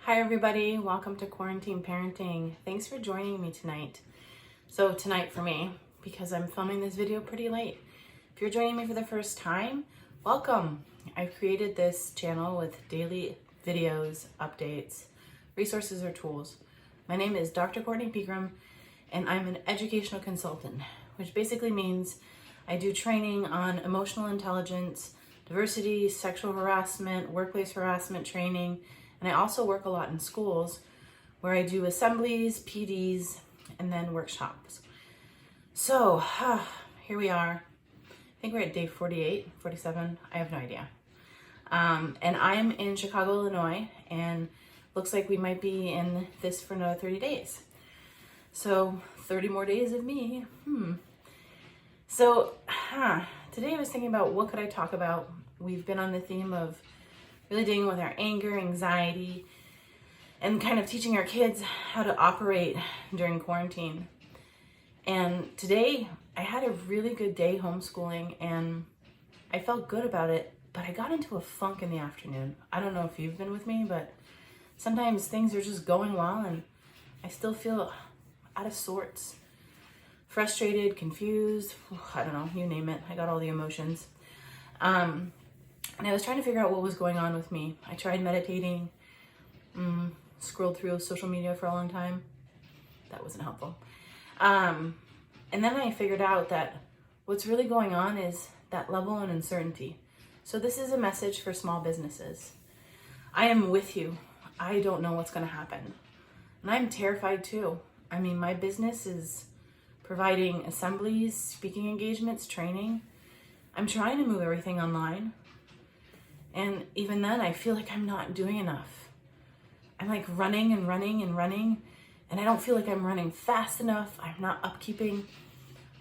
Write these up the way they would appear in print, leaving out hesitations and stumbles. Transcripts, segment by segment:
Hi everybody, welcome to Quarantine Parenting. Thanks for joining me tonight. So tonight for me, because I'm filming this video pretty late. If you're joining me for the first time, welcome. I've created this channel with daily videos, updates, resources, or tools. My name is Dr. Courtney Pegram, and I'm an educational consultant, which basically means I do training on emotional intelligence, diversity, sexual harassment, workplace harassment training, and I also work a lot in schools where I do assemblies, PDs, and then workshops. So here we are. I think we're at day 48, 47. I have no idea. And I'm in Chicago, Illinois, and looks like we might be in this for another 30 days. So 30 more days of me. So today I was thinking about what could I talk about. We've been on the theme of really dealing with our anger, anxiety, and kind of teaching our kids how to operate during quarantine. And today I had a really good day homeschooling and I felt good about it, but I got into a funk in the afternoon. I don't know if you've been with me, but sometimes things are just going well and I still feel out of sorts. Frustrated, confused, I don't know, you name it. I got all the emotions. And I was trying to figure out what was going on with me. I tried meditating, scrolled through social media for a long time. That wasn't helpful. And then I figured out that what's really going on is that level of uncertainty. So this is a message for small businesses. I am with you. I don't know what's going to happen. And I'm terrified too. I mean, my business is providing assemblies, speaking engagements, training. I'm trying to move everything online. And even then, I feel like I'm not doing enough. I'm like running and running and running, and I don't feel like I'm running fast enough. I'm not upkeeping.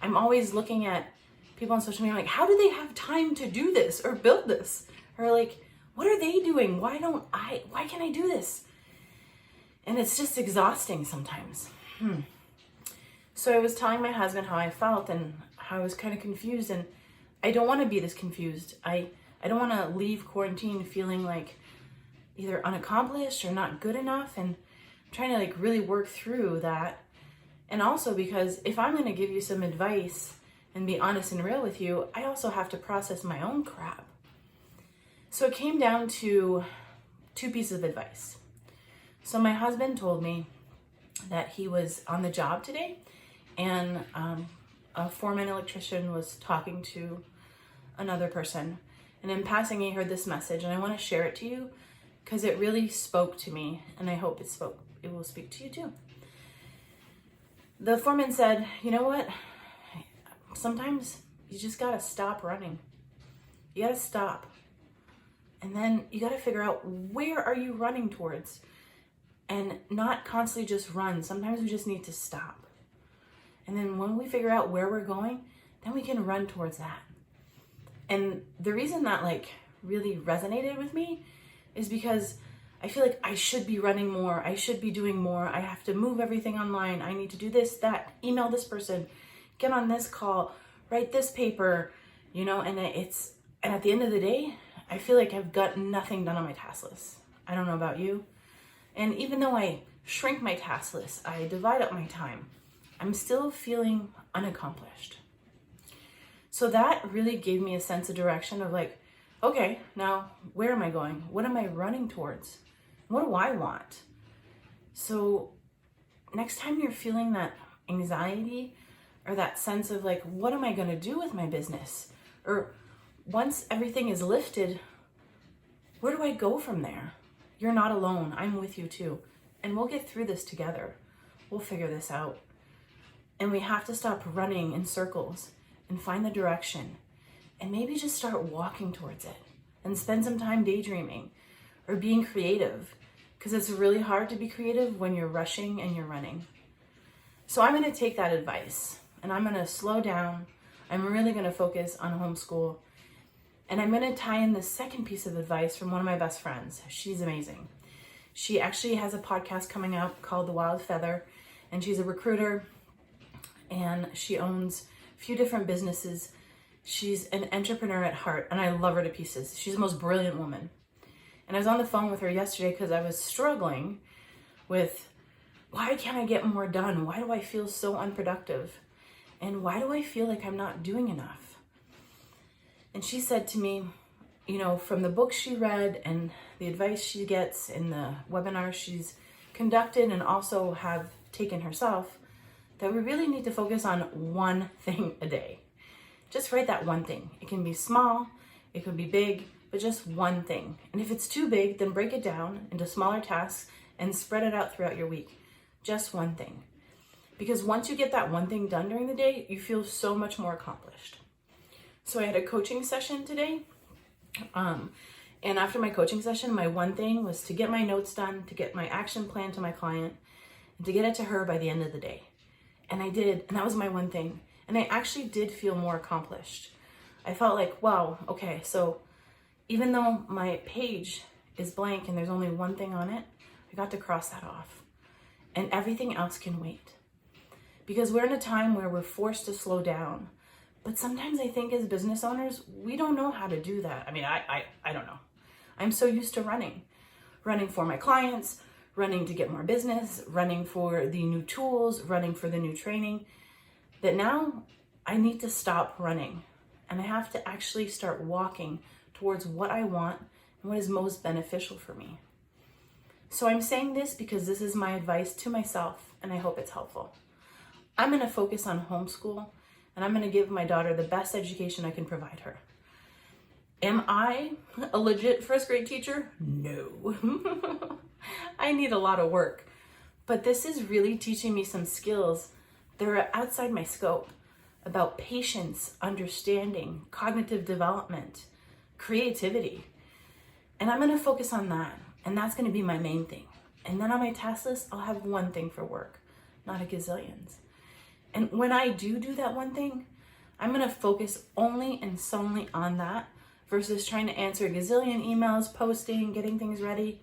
I'm always looking at people on social media like, how do they have time to do this or build this? Or like, what are they doing? Why can't I do this? And it's just exhausting sometimes. So I was telling my husband how I felt and how I was kind of confused, and I don't want to be this confused. I don't want to leave quarantine feeling like either unaccomplished or not good enough, and I'm trying to like really work through that. And also because if I'm going to give you some advice and be honest and real with you, I also have to process my own crap. So it came down to two pieces of advice. So my husband told me that he was on the job today and a foreman electrician was talking to another person. And in passing, he heard this message, and I want to share it to you because it really spoke to me, and I hope it will speak to you too. The foreman said, you know what? Sometimes you just got to stop running. You got to stop. And then you got to figure out where are you running towards and not constantly just run. Sometimes we just need to stop. And then when we figure out where we're going, then we can run towards that. And the reason that like really resonated with me is because I feel like I should be running more. I should be doing more. I have to move everything online. I need to do this, that, email this person, get on this call, write this paper, and at the end of the day, I feel like I've got nothing done on my task list. I don't know about you. And even though I shrink my task list, I divide up my time, I'm still feeling unaccomplished. So that really gave me a sense of direction of like, okay, now where am I going? What am I running towards? What do I want? So next time you're feeling that anxiety or that sense of like, what am I going to do with my business? Or once everything is lifted, where do I go from there? You're not alone. I'm with you too. And we'll get through this together. We'll figure this out. And we have to stop running in circles and find the direction and maybe just start walking towards it and spend some time daydreaming or being creative, because it's really hard to be creative when you're rushing and you're running. So I'm going to take that advice and I'm going to slow down. I'm really going to focus on homeschool, and I'm going to tie in the second piece of advice from one of my best friends. She's amazing. She actually has a podcast coming out called The Wild Feather, and she's a recruiter and she owns few different businesses. She's an entrepreneur at heart, and I love her to pieces. She's the most brilliant woman. And I was on the phone with her yesterday because I was struggling with, why can't I get more done? Why do I feel so unproductive? And why do I feel like I'm not doing enough? And she said to me, from the books she read and the advice she gets in the webinars she's conducted and also have taken herself, that we really need to focus on one thing a day. Just write that one thing. It can be small, it could be big, but just one thing. And if it's too big, then break it down into smaller tasks and spread it out throughout your week. Just one thing. Because once you get that one thing done during the day, you feel so much more accomplished. So I had a coaching session today. And after my coaching session, my one thing was to get my notes done, to get my action plan to my client, and to get it to her by the end of the day. And I did, and that was my one thing. And I actually did feel more accomplished. I felt like, wow, okay, so even though my page is blank and there's only one thing on it, I got to cross that off. And everything else can wait. Because we're in a time where we're forced to slow down. But sometimes I think as business owners, we don't know how to do that. I mean, I don't know. I'm so used to running for my clients, running to get more business, running for the new tools, running for the new training, that now I need to stop running and I have to actually start walking towards what I want and what is most beneficial for me. So I'm saying this because this is my advice to myself and I hope it's helpful. I'm going to focus on homeschool and I'm going to give my daughter the best education I can provide her. Am I a legit first grade teacher? No. I need a lot of work. But this is really teaching me some skills that are outside my scope about patience, understanding, cognitive development, creativity. And I'm going to focus on that. And that's going to be my main thing. And then on my task list, I'll have one thing for work, not a gazillions. And when I do that one thing, I'm going to focus only and solely on that versus trying to answer a gazillion emails, posting, getting things ready.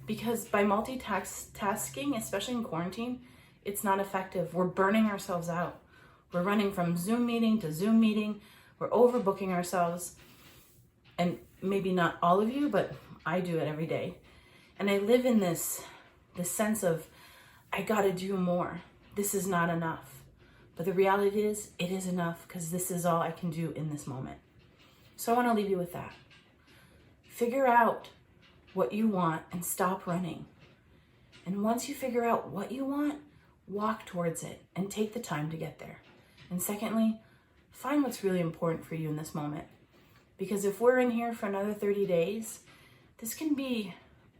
Because by multitasking, especially in quarantine, it's not effective. We're burning ourselves out. We're running from Zoom meeting to Zoom meeting. We're overbooking ourselves. And maybe not all of you, but I do it every day. And I live in this sense of, I gotta do more. This is not enough. But the reality is, it is enough because this is all I can do in this moment. So I want to leave you with that. Figure out what you want and stop running. And once you figure out what you want, walk towards it and take the time to get there. And secondly, find what's really important for you in this moment. Because if we're in here for another 30 days, this can be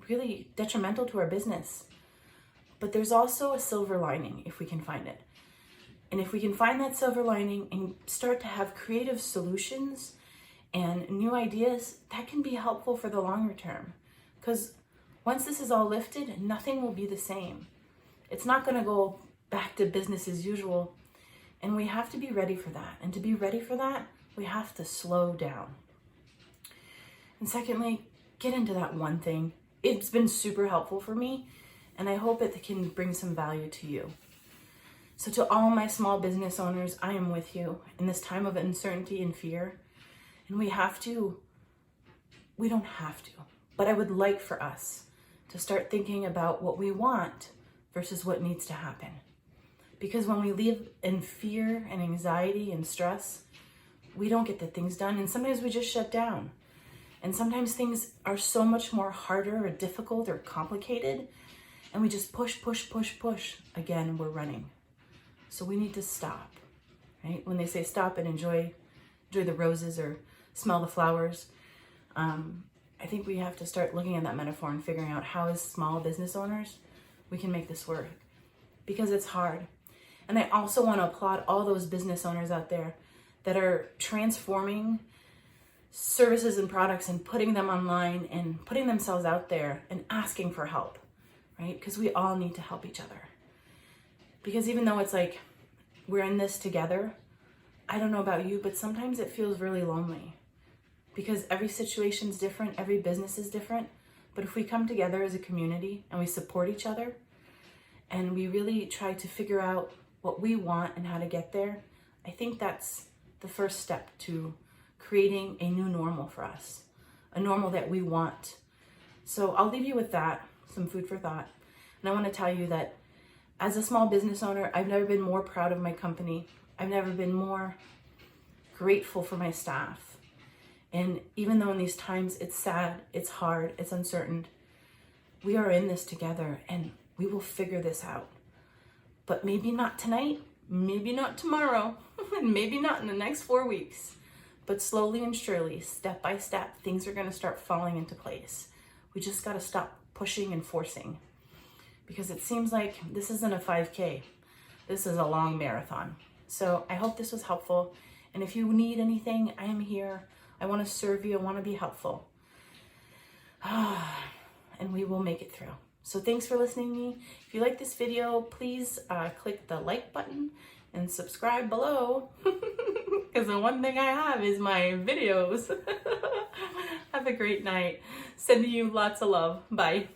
really detrimental to our business. But there's also a silver lining if we can find it. And if we can find that silver lining and start to have creative solutions and new ideas, that can be helpful for the longer term. Because once this is all lifted, nothing will be the same. It's not going to go back to business as usual. And we have to be ready for that. And to be ready for that, we have to slow down. And secondly, get into that one thing. It's been super helpful for me, and I hope it can bring some value to you. So to all my small business owners, I am with you in this time of uncertainty and fear. And we don't have to, but I would like for us to start thinking about what we want versus what needs to happen. Because when we live in fear and anxiety and stress, we don't get the things done. And sometimes we just shut down. And sometimes things are so much more harder or difficult or complicated. And we just push. Again, we're running. So we need to stop, right? When they say stop and enjoy the roses or smell the flowers, I think we have to start looking at that metaphor and figuring out how as small business owners, we can make this work because it's hard. And I also want to applaud all those business owners out there that are transforming services and products and putting them online and putting themselves out there and asking for help, right? Because we all need to help each other. Because even though it's like we're in this together, I don't know about you, but sometimes it feels really lonely because every situation is different, every business is different. But if we come together as a community and we support each other and we really try to figure out what we want and how to get there, I think that's the first step to creating a new normal for us, a normal that we want, So I'll leave you with that, some food for thought. And I want to tell you that as a small business owner, I've never been more proud of my company. I've never been more grateful for my staff. And even though in these times it's sad, it's hard, it's uncertain, we are in this together and we will figure this out. But maybe not tonight, maybe not tomorrow, and maybe not in the next 4 weeks. But slowly and surely, step by step, things are going to start falling into place. We just got to stop pushing and forcing, because it seems like this isn't a 5K. This is a long marathon. So I hope this was helpful. And if you need anything, I am here. I want to serve you. I want to be helpful. And we will make it through. So thanks for listening to me. If you like this video, please click the like button and subscribe below. Because the one thing I have is my videos. Have a great night. Sending you lots of love. Bye.